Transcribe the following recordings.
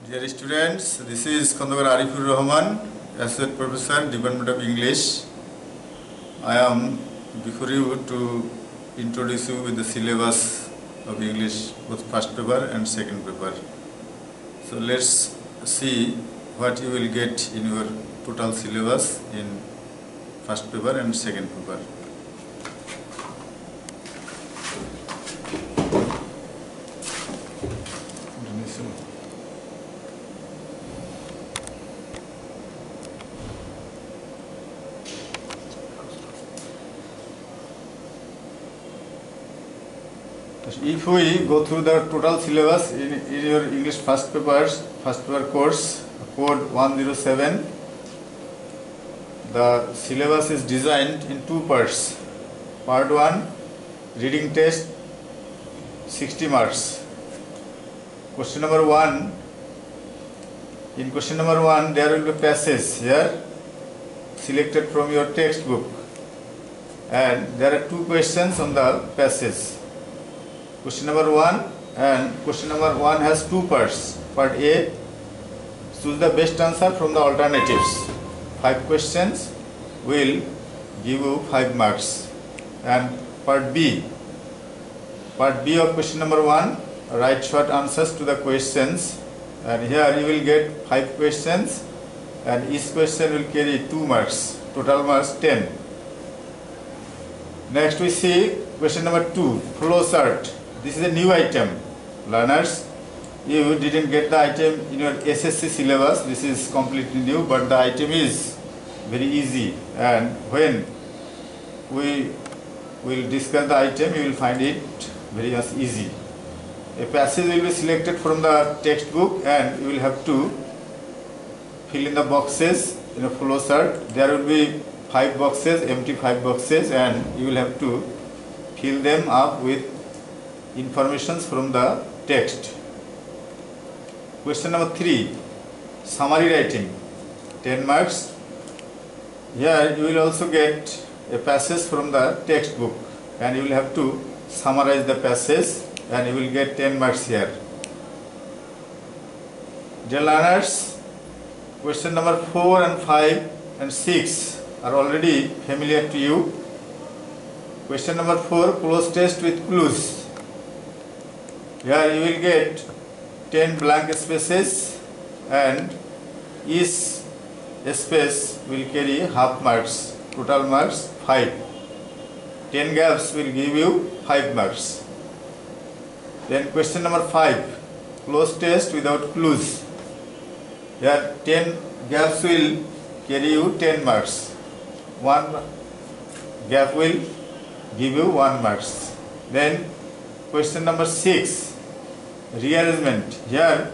Dear students, this is Khandakar Arifur Rahman, Associate Professor, Department of English. I am before you to introduce you with the syllabus of English, both first paper and second paper. So let's see what you will get in your total syllabus in first paper and second paper. If we go through the total syllabus in your English first paper course, code 107, the syllabus is designed in two parts. Part 1, reading test, 60 marks. Question number 1, in question number 1 there will be passages here selected from your textbook, and there are two questions on the passage. Question number 1 and question number 1 has two parts. Part A, choose the best answer from the alternatives. 5 questions will give you 5 marks. And part B of question number 1, write short answers to the questions, and here you will get 5 questions and each question will carry 2 marks, total marks 10. Next we see question number 2, flow chart. This is a new item. Learners, you didn't get the item in your SSC syllabus. This is completely new, but the item is very easy, and when we will discuss the item, you will find it very much easy. A passage will be selected from the textbook and you will have to fill in the boxes in a flow chart. There will be 5 boxes, empty 5 boxes, and you will have to fill them up with informations from the text. Question number 3, summary writing, 10 marks. Here you will also get a passage from the textbook and you will have to summarize the passage and you will get 10 marks here. Dear learners, question number 4 and 5 and 6 are already familiar to you. Question number 4, close test with clues. Here you will get 10 blank spaces and each space will carry half marks, total marks 5. 10 gaps will give you 5 marks. Then question number 5, close test without clues. Here 10 gaps will carry you 10 marks. 1 gap will give you 1 marks. Then question number 6, rearrangement. Here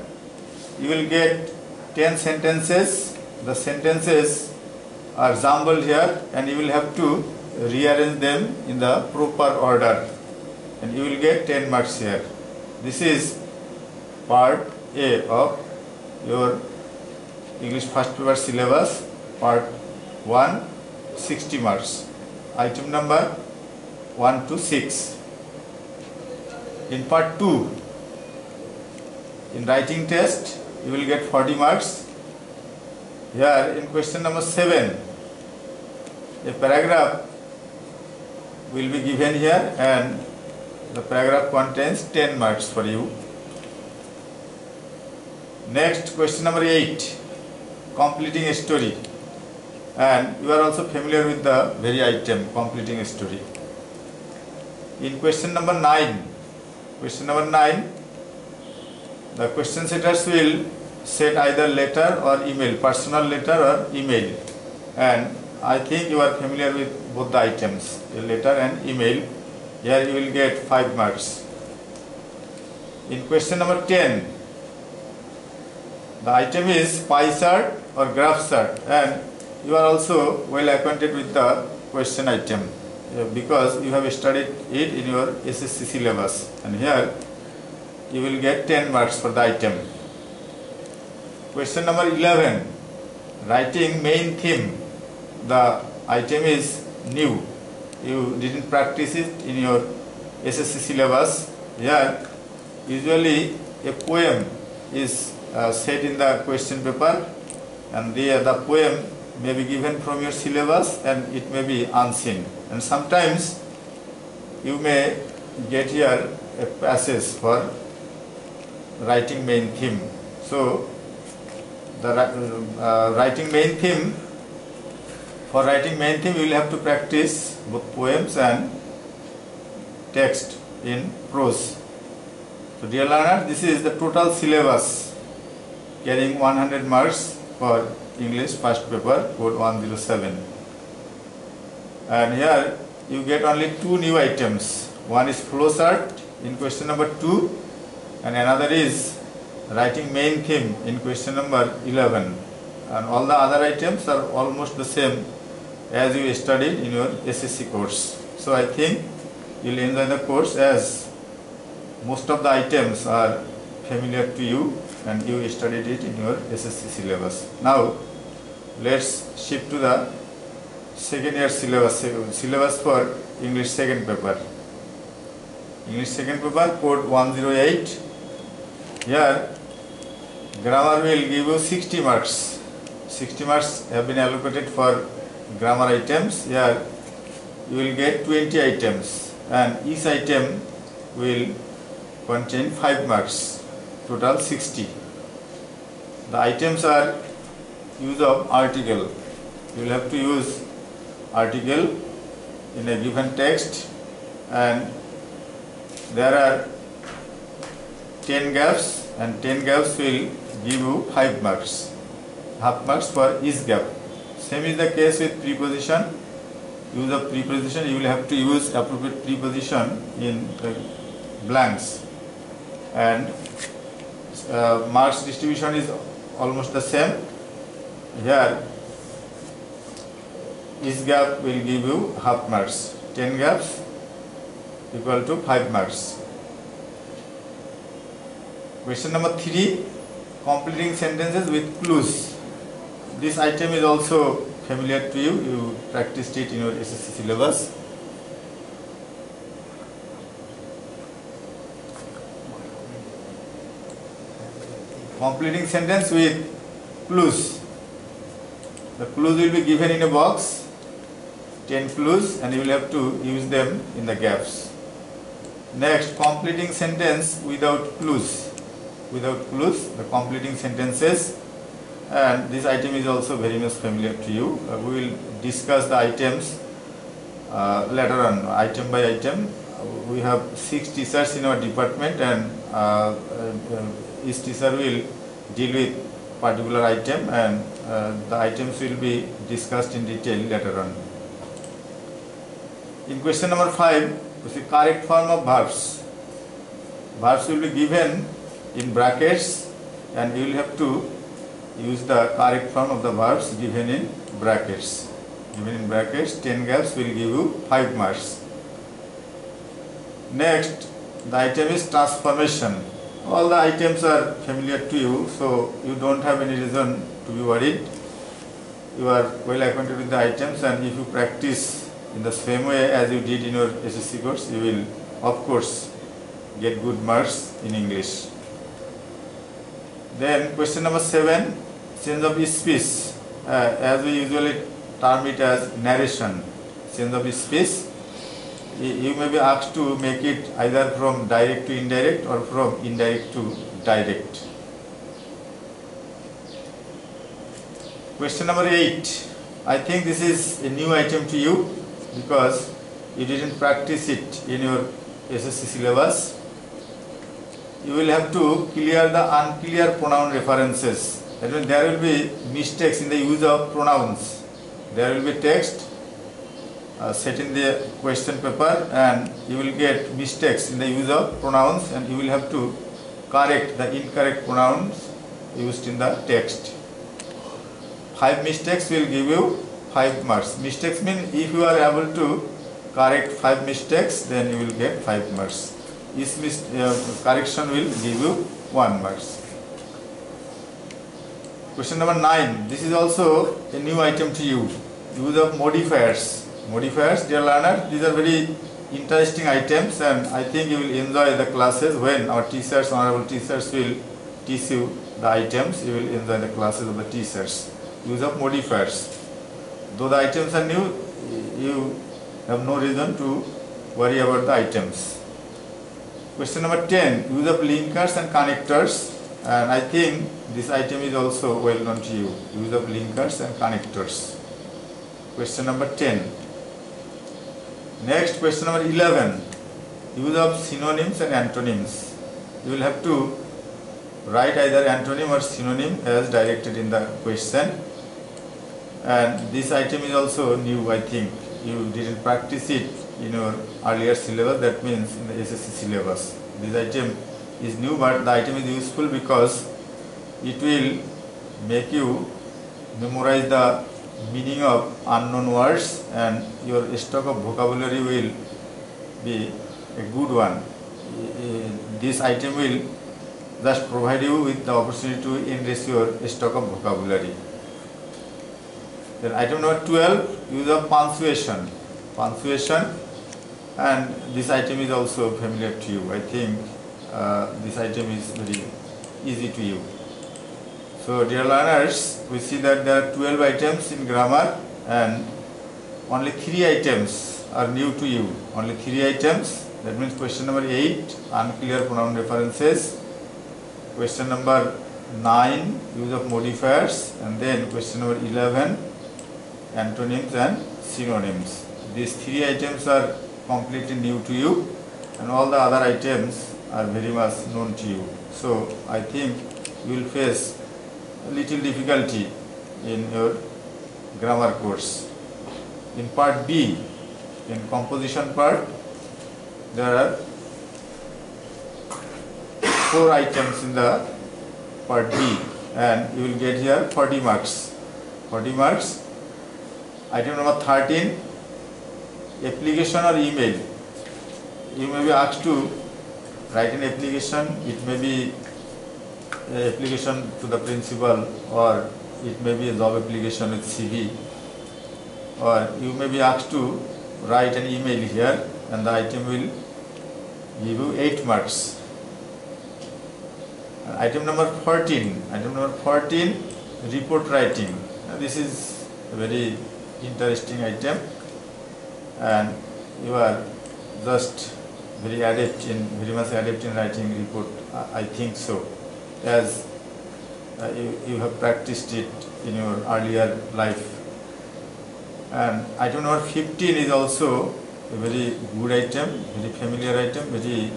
you will get 10 sentences. The sentences are jumbled here and you will have to rearrange them in the proper order and you will get 10 marks here. This is part A of your English first paper syllabus, part 1, 60 marks. Item number 1 to 6. In part 2, in writing test, you will get 40 marks. Here in question number 7, a paragraph will be given here and the paragraph contains 10 marks for you. Next, question number 8, completing a story. And you are also familiar with the very item, completing a story. In question number 9, the question setters will set either letter or email, personal letter or email, and I think you are familiar with both the items, a letter and email. Here you will get 5 marks. In question number 10, the item is pie chart or graph chart, and you are also well acquainted with the question item because you have studied it in your SSC syllabus, and here you will get 10 marks for the item. Question number 11, writing main theme. The item is new. You didn't practice it in your SSC syllabus. Here usually a poem is set in the question paper, and the poem may be given from your syllabus and it may be unseen, and sometimes you may get here a passage for writing main theme. So the writing main theme, for writing main theme you will have to practice both poems and text in prose. So dear learner, this is the total syllabus carrying 100 marks for English first paper, code 107. And here you get only two new items. One is flowchart in question number 2 and another is writing main theme in question number 11. And all the other items are almost the same as you studied in your SSC course. So I think you will enjoy the course as most of the items are familiar to you and you studied it in your SSC syllabus. Now let's shift to the second year syllabus for English second paper. English second paper, code 108. Here grammar will give you 60 marks. 60 marks have been allocated for grammar items. Here you will get 20 items and each item will contain 5 marks, total 60. The items are use of article. You will have to use article in a given text, and there are 10 gaps and 10 gaps will give you 5 marks, half marks for each gap. Same is the case with preposition. Use of preposition, you will have to use appropriate preposition in the blanks, and marks distribution is almost the same. Here each gap will give you half marks. 10 gaps equal to 5 marks. Question number 3, completing sentences with clues. This item is also familiar to you. You practiced it in your SSC syllabus. Completing sentence with clues. The clues will be given in a box, 10 clues, and you will have to use them in the gaps. Next, completing sentence without clues. Without clues, the completing sentences, and this item is also very much familiar to you. We will discuss the items later on, item by item. We have 6 teachers in our department, and each teacher will deal with particular item, and the items will be discussed in detail later on. In question number 5, the correct form of verbs. Verbs will be given in brackets, and you will have to use the correct form of the verbs given in brackets. Given in brackets, 10 gaps will give you 5 marks. Next, the item is transformation. All the items are familiar to you, so you don't have any reason to be worried. You are well acquainted with the items, and if you practice in the same way as you did in your SSC course, you will of course get good marks in English. Then question number 7, change of speech. As we usually term it as narration, change of speech. You may be asked to make it either from direct to indirect or from indirect to direct. Question number 8. I think this is a new item to you because you didn't practice it in your SSC syllabus. You will have to clear the unclear pronoun references. That means there will be mistakes in the use of pronouns. There will be text set in the question paper, and you will get mistakes in the use of pronouns, and you will have to correct the incorrect pronouns used in the text. 5 mistakes will give you 5 marks. Mistakes mean if you are able to correct 5 mistakes, then you will get 5 marks. Each correction will give you 1 marks. Question number 9. This is also a new item to you. Use of modifiers. Modifiers, dear learner, these are very interesting items, and I think you will enjoy the classes when our teachers, honorable teachers, will teach you the items you will enjoy the classes of the teachers. Use of modifiers. Though the items are new, you have no reason to worry about the items. Question number 10. Use of linkers and connectors. And I think this item is also well known to you. Use of linkers and connectors. Question number 10. Next, question number 11. Use of synonyms and antonyms. You will have to write either antonym or synonym as directed in the question. And this item is also new, I think. You didn't practice it in your earlier syllabus, that means in the SSC syllabus. This item is new, but the item is useful because it will make you memorize the meaning of unknown words, and your stock of vocabulary will be a good one. This item will just provide you with the opportunity to enrich your stock of vocabulary. Then item number 12, use of punctuation. Punctuation, and this item is also familiar to you. I think this item is very easy to you. So dear learners, we see that there are 12 items in grammar and only 3 items are new to you. Only 3 items. That means question number 8, unclear pronoun references. Question number 9, use of modifiers. And then question number 11, antonyms and synonyms. These 3 items are completely new to you, and all the other items are very much known to you. So I think you will face a little difficulty in your grammar course. In part B, in composition part, there are 4 items in the part B, and you will get here 40 marks. 40 marks. Item number 13, application or email. You may be asked to write an application. It may be an application to the principal, or it may be a job application with CV, or you may be asked to write an email here, and the item will give you 8 marks. Item number 14. Item number 14, report writing. Now, this is a very interesting item, and you are just very much adept in writing report. I think so, as you have practiced it in your earlier life. And item number 15 is also a very good item, very familiar item, very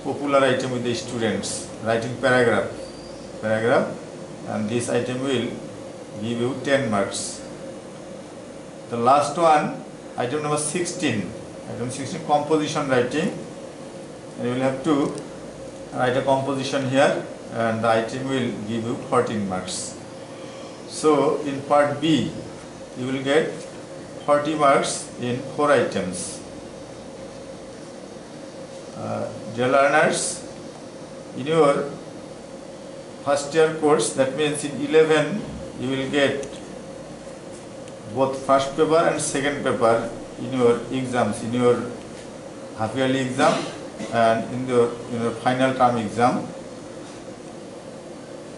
popular item with the students. Writing paragraph, and this item will give you 10 marks. The last one, item number 16. Item 16, composition writing. And you will have to write a composition here, and the item will give you 14 marks. So in part B, you will get 40 marks in 4 items. Dear learners, in your first year course, that means in 11, you will get both first paper and second paper in your exams, in your half yearly exam and in your final term exam.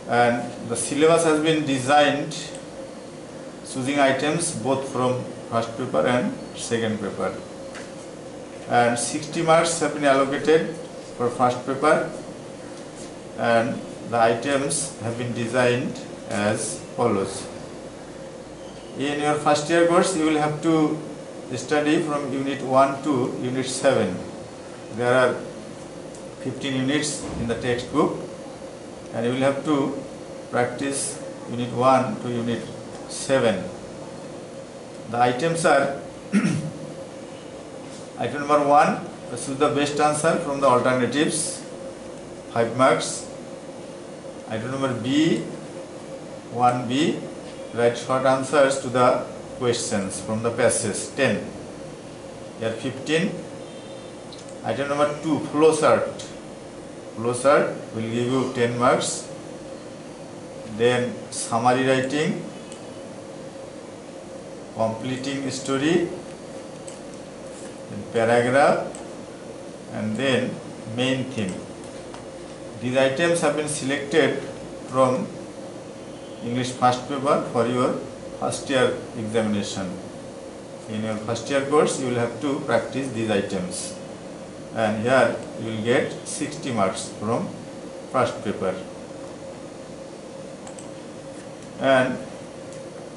And the syllabus has been designed choosing items both from first paper and second paper. And 60 marks have been allocated for first paper, and the items have been designed as follows. In your first year course, you will have to study from unit 1 to unit 7. There are 15 units in the textbook, and you will have to practice unit 1 to unit 7. The items are item number 1, choose the best answer from the alternatives, 5 marks. Item number B, 1B, write short answers to the questions from the passage, 10. Here 15. Item number 2, flowchart. Flowchart will give you 10 marks. Then summary writing, completing story, then paragraph, and then main theme. These items have been selected from English first paper for your first year examination. In your first year course, you will have to practice these items, and here you will get 60 marks from first paper, and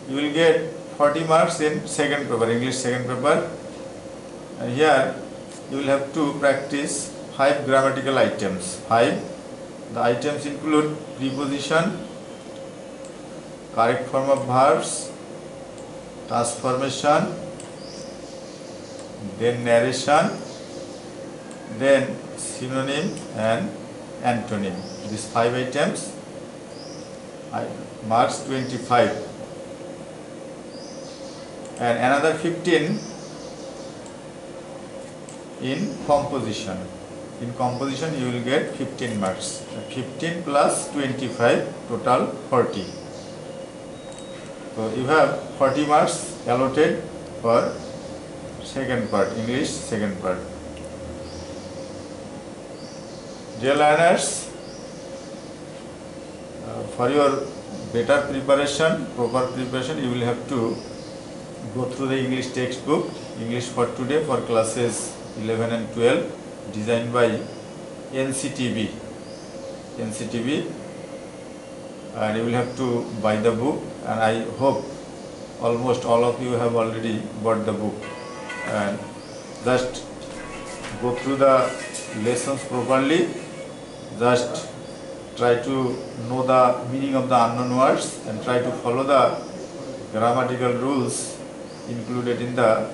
you will get 40 marks in second paper, English second paper, and here you will have to practice 5 grammatical items. 5. The items include preposition, correct form of verbs, task formation, then narration, then synonym and antonym. These 5 items, marks 25, and another 15 in composition. In composition you will get 15 marks. 15 plus 25, total 40. So you have 40 marks allotted for second part, English second part. Dear learners, for your better preparation, proper preparation, you will have to go through the English textbook, English for Today for classes 11 and 12, designed by NCTB, and you will have to buy the book, and I hope almost all of you have already bought the book, and just go through the lessons properly, just try to know the meaning of the unknown words and try to follow the grammatical rules included in the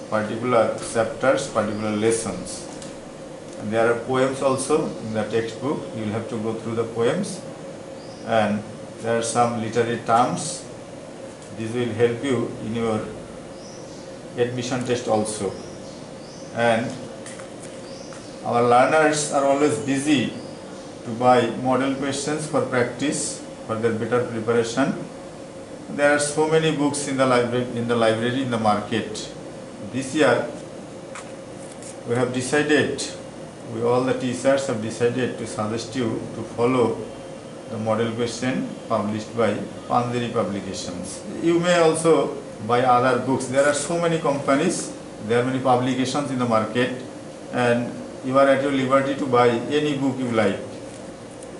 particular chapters, particular lessons. And there are poems also in the textbook. You will have to go through the poems, and there are some literary terms. This will help you in your admission test also. And our learners are always busy to buy model questions for practice, for their better preparation. There are so many books in the library, in the market. This year we have decided, all the teachers have decided to suggest you to follow the model question published by Panjari Publications. You may also buy other books. There are so many companies, there are many publications in the market, and you are at your liberty to buy any book you like.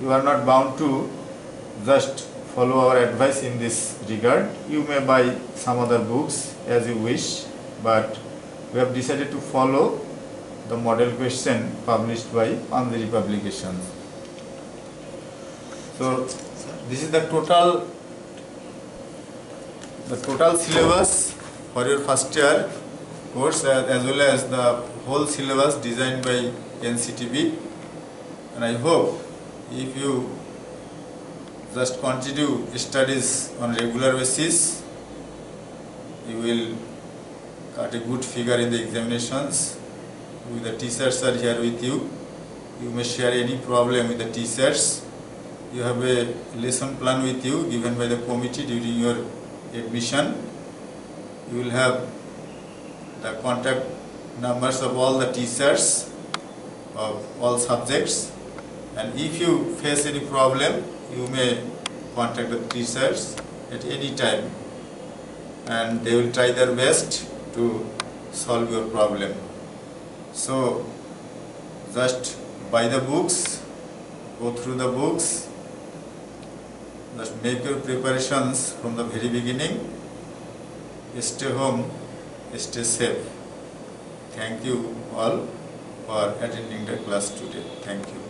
You are not bound to just follow our advice in this regard. You may buy some other books as you wish, but we have decided to follow the model question published by Panjari Publications. So this is the total syllabus for your first year course, as well as the whole syllabus designed by NCTB, and I hope if you just continue studies on regular basis, you will got a good figure in the examinations. The teachers are here with you. You may share any problem with the teachers. You have a lesson plan with you given by the committee during your admission. You will have the contact numbers of all the teachers of all subjects, and if you face any problem, you may contact the teachers at any time, and they will try their best to solve your problem. So just buy the books, go through the books, just make your preparations from the very beginning. Stay home, stay safe. Thank you all for attending the class today. Thank you.